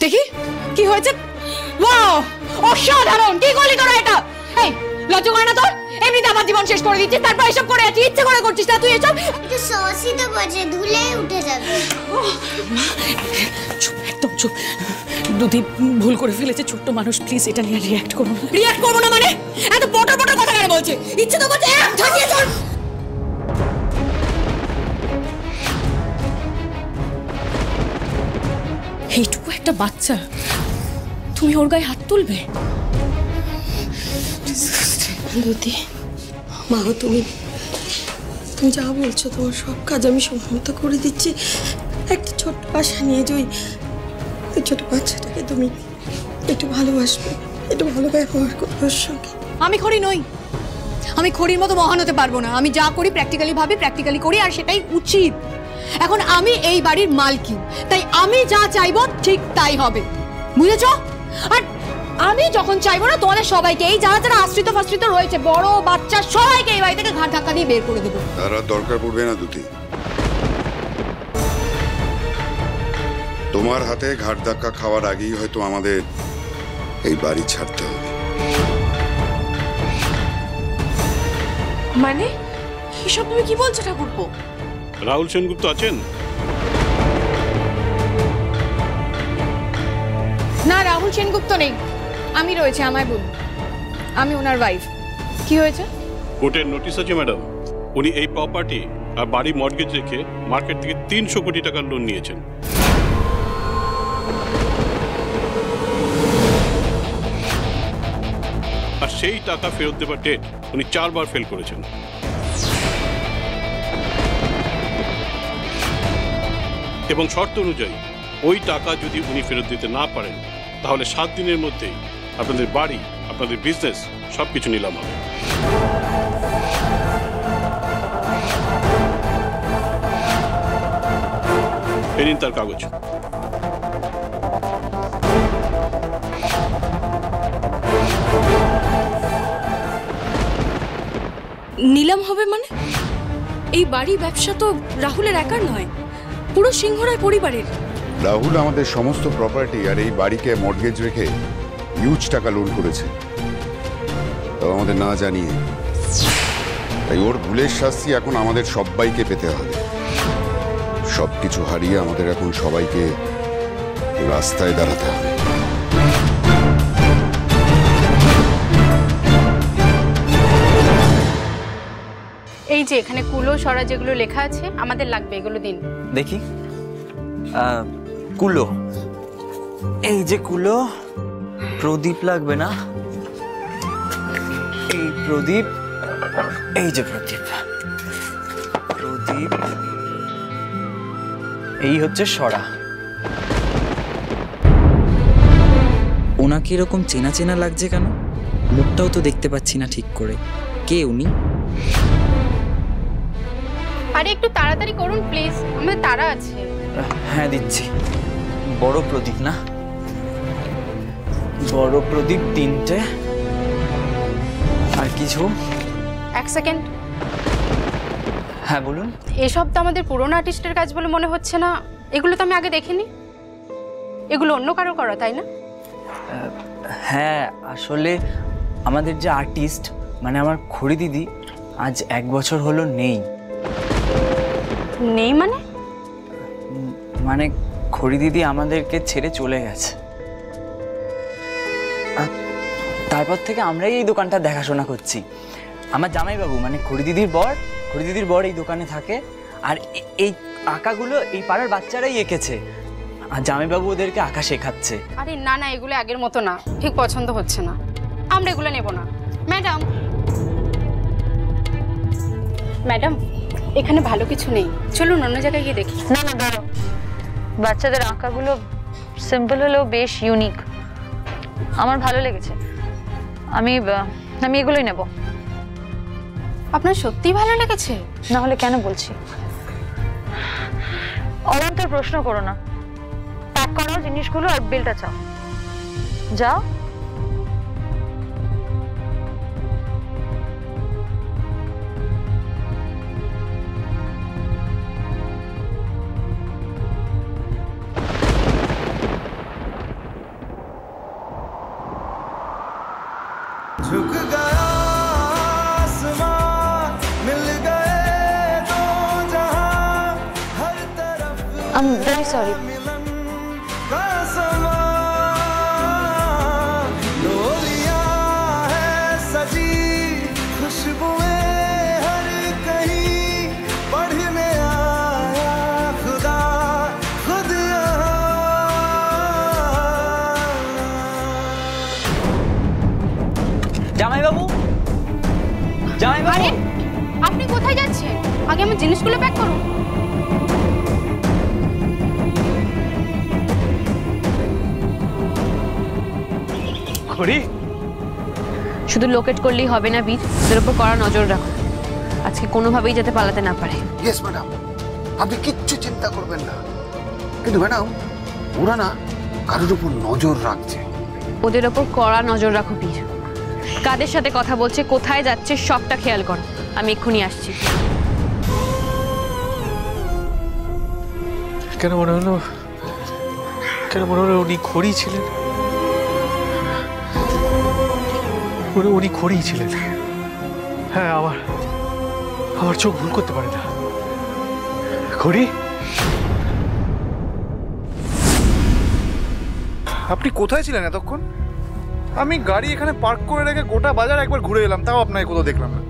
দেখি কি হয়েছে। ওয়াও, অসাধারণ! কি করলি তোরা এটা? এই লজ্জা করে না তোর? এমনিতে আমার জীবন শেষ করে দিচ্ছিস, তারপর এসব করে আছিস, ইচ্ছে করে করছিস না তুই এসব? একটু সসই তো পড়ছে, ধুলে উঠে যাবে। চুপ, একদম চুপ। দুধি ভুল করে ফেলেছে, ছোট্ট মানুষ, প্লিজ এটা নিয়ে রিঅ্যাক্ট করো না। রিঅ্যাক্ট করবো না মানে? এত বটর বটর কথা কেন বলছে? ইচ্ছে তো করছে ঠাকিয়ে চল। এইটুকু একটা বাচ্চা, তুমি ওর গায়ে হাত তুলবে? দুধি, মা গো, তুমি যা বলছো তোমার সব কাজ আমি সম্মত করে দিচ্ছি। একটা ছোট্ট আশা নিয়ে যাই, ওই ছোট বাচ্চাটাকে তুমি একটু ভালোবাসবে, একটু ভালো ব্যবহার করবে ওর সঙ্গে। আমি খড়ি নই, আমি খড়ির মতো মহান হতে পারবো না। আমি যা করি প্র্যাকটিক্যালি ভাবি, প্র্যাকটিক্যালি করি, আর সেটাই উচিত। এখন আমি এই বাড়ির মালকিন, তাই আমি যা চাইবো ঠিক তাই হবে, বুঝেছো? আর আমি যখন চাইবো না তোমাদের সবাইকে, এই যারা যারা আশ্রিত ফাশ্রিত রয়েছে, বড় বাচ্চা সবাইকে এই বাড়ি থেকে ঘাট ধাক্কা দিয়ে বের করে দেবো। তার আর দরকার পড়বে না দুটি। তোমার হাতে ঘাট ধাক্কা খাওয়ার আগেই হয়তো আমাদের এই বাড়ি ছাড়তে হবে। মানে এসব তুমি কি বলছো ঠাকুরপো? রাহুল সেনগুপ্ত আছেন? না, রাহুল সেনগুপ্ত নেই, আমি রয়েছে। আমায় বলুন, আমি ওনার ওয়াইফ। কি হয়েছে? কোর্টের নোটিশ আছে ম্যাডাম। উনি এই প্রপার্টি আর বাড়ি মর্টগেজ রেখে মার্কেট থেকে 300 কোটি টাকার লোন নিয়েছেন। আর সেই টাকা ফেরত দেবার ডেট উনি 4 বার ফেল করেছেন। এবং শর্ত অনুযায়ী ওই টাকা যদি উনি ফেরত দিতে না পারেন, তাহলে 7 দিনের মধ্যেই আপনাদের বাড়ি, আপনাদের বিজনেস সবকিছু নিলাম হবে। এই নিন তার কাগজ। নিলাম হবে মানে? এই বাড়ি ব্যবসা তো রাহুলের একার নয়, পুরো সিংহরায় পরিবারের। রাহুল আমাদের সমস্ত প্রপার্টি আর এই বাড়িকে মর্টগেজ রেখে হিউজ টাকা লোন করেছে, তাও আমাদের না জানিয়ে। তাই ওর ভুলের শাস্তি এখন আমাদের সবাইকে পেতে হবে। সবকিছু হারিয়ে আমাদের এখন সবাইকে রাস্তায় দাঁড়াতে হবে। এই যে এখানে কুলো সরা যেগুলো লেখা আছে, আমাদের লাগবে, এগুলো দিন। দেখি, কুলো, এই যে কুলো। প্রদীপ লাগবে না? এই প্রদীপ, এই যে প্রদীপ, প্রদীপ, এই হচ্ছে সরা। ওনাকে এরকম চেনা চেনা লাগছে কেন? মুখটাও তো দেখতে পাচ্ছি না ঠিক করে। কে উনি? আরে একটু তাড়াতাড়ি করুন প্লিজ, আমাদের তাড়া আছে। হ্যাঁ দিচ্ছি। বড় প্রদীপ না? বড় প্রদীপ 3টে। আর কিছু? 1 সেকেন্ড। হ্যাঁ বলুন। এসব তো আমাদের পুরনো আর্টিস্টের কাজ বলে মনে হচ্ছে না। এগুলো তো আমি আগে দেখিনি। এগুলো অন্য কারো করা, তাই না? হ্যাঁ, আসলে আমাদের যে আর্টিস্ট, মানে আমার খড়ি দিদি, আজ 1 বছর হলো নেই। নেই মানে? মানে খড়ি দিদি আমাদেরকে ছেড়ে চলে গেছে। তারপর থেকে আমরাই এই দোকানটা দেখাশোনা করছি। আমার জামাইবাবু মানে খড়ি দিদির বর এই দোকানে থাকে। আর এই আঁকাগুলো এই পাড়ার বাচ্চারাই এঁকেছে, আর জামাইবাবু ওদেরকে আঁকা শেখাচ্ছে। আরে না না, এগুলো আগের মতো না, ঠিক পছন্দ হচ্ছে না, আমরা এগুলো নেব না। ম্যাডাম, ম্যাডাম, এখানে ভালো কিছু নেই, চলুন অন্য জায়গায় গিয়ে দেখি। না না দাঁড়াও, বাচ্চাদের আঁকাগুলো সিম্পল হলেও বেশ ইউনিক, আমার ভালো লেগেছে। আমি এগুলোই নেব। আপনার সত্যি ভালো লেগেছে? না হলে কেন বলছি? অবান্তর প্রশ্ন করো না, প্যাক করাও জিনিসগুলো আর বিলটা চাও, যাও। झुक गया आसमां, मिल गए दो जहां, हर तरफ I'm very sorry. मिलन का समा, डोलियां है सजी, खुशबुएं हर कहीं, पढ़ने आया खुदा खुद यहाँ। জামাই বাবু, জামাই আরে বাবু, আপনি কোথায় যাচ্ছেন? আগে আমার জিনিসগুলো প্যাক করুন। খড়ি শুধু লোকেট করলেই হবে না বীর, ওদের উপর কড়া নজর রাখো, আজকে কোনোভাবেই যাতে পালাতে না পারে। ইয়েস ম্যাডাম, আপনি কিচ্ছু চিন্তা করবেন না। কিন্তু ম্যাডাম, ওরা না কারোর উপর নজর রাখছে। ওদের ওপর কড়া নজর রাখো বীর, কাদের সাথে কথা বলছে, কোথায় যাচ্ছে, সবটা খেয়াল করো। আমি এক্ষুনি আসছি। কেন মনে হলো উনি খড়ি ছিলেন? উনি খড়ি ছিলেন। হ্যাঁ, আমার চোখ ভুল করতে পারে না। খড়ি, আপনি কোথায় ছিলেন এতক্ষণ? আমি গাড়ি এখানে পার্ক করে রেখে গোটা বাজার একবার ঘুরে এলাম, তাও আপনাকে কোথাও দেখলাম না।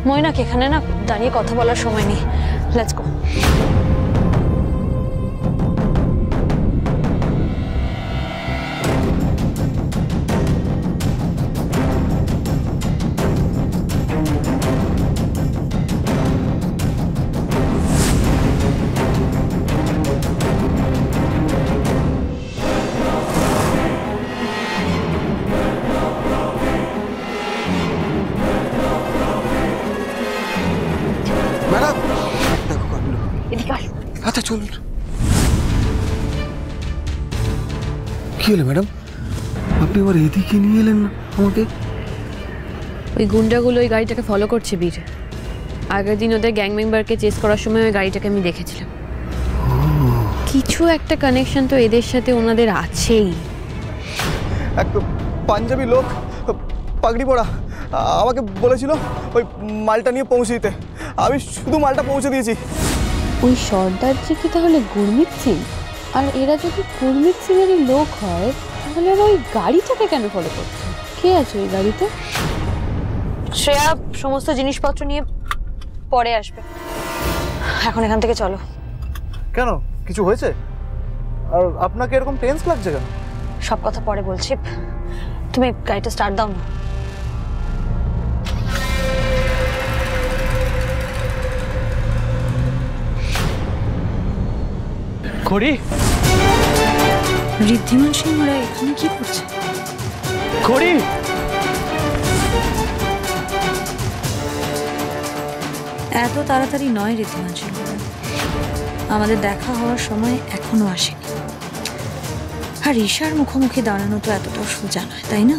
ময়নাক, এখানে না দাঁড়িয়ে কথা বলার সময় নেই, লেটস গো। ম্যাডাম, দেখো কাণ্ড। এদিকে আসো। আচ্ছা চলুন। কি হলো ম্যাডাম, আপনি আবার এদিকে নিয়ে এলেন না আমাকে? ওই গুন্ডাগুলো ওই গাড়িটাকে ফলো করছে বীর। আগের দিন ওদের গ্যাং মেম্বারকে চেস করার সময় ওই গাড়িটাকে আমি দেখেছিলাম। কিছু একটা কানেকশন তো এদের সাথে ওনাদের আছেই। এক পাঞ্জাবি লোক, পাগড়ি পরা, আমাকে বলেছিল ওই মালটা নিয়ে পৌঁছে দিতে। আমি শুধু মালটা পৌঁছে দিয়েছি। ওই সর্দারজি কি তাহলে গুরমিত সিং? আর এরা যদি গুরমিত সিং এরই লোক হয়, তাহলে ওরা ওই গাড়িটাকে কেন ফলো করছে? কে আছে ওই গাড়িতে? শ্রেয়া সমস্ত জিনিসপত্র নিয়ে পরে আসবে, এখন এখান থেকে চলো। কেন, কিছু হয়েছে? আর আপনাকে এরকম টেন্স লাগছে কেন? সব কথা পরে বলছি, তুমি গাড়িটা স্টার্ট দাও না। খড়ি, ঋদ্ধিমান সিং ওরা এখানে কি করছে? খড়ি, এত তাড়াতাড়ি নয় ঋদ্ধিমান সিং, আমাদের দেখা হওয়ার সময় এখনো আসেনি। আর ঈশার মুখোমুখি দাঁড়ানো তো এতটাও সোজা নয়, তাই না?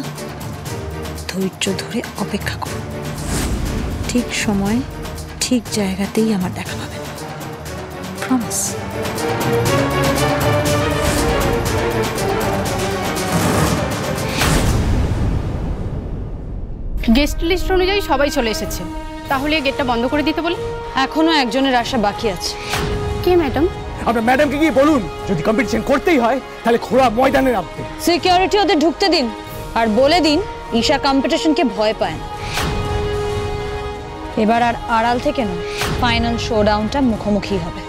ধৈর্য ধরে অপেক্ষা করো, ঠিক সময় ঠিক জায়গাতেই আমার দেখা পাবে, প্রমিস। গেস্ট লিস্ট অনুযায়ী সবাই চলে এসেছে, তাহলে গেটটা বন্ধ করে দিতে বলি। এখনো একজনের আশা বাকি আছে। কে ম্যাডাম? আপনার ম্যাডামকে গিয়ে বলুন যদি কম্পিটিশন করতেই হয় তাহলে খোলা ময়দানে নামতে। সিকিউরিটি ওদের ঢুকতে দিন, আর বলে দিন ঈশা কম্পিটিশনকে ভয় পায় না। এবার আর আড়াল থেকে না, ফাইনাল শোডাউনটা মুখোমুখি হবে।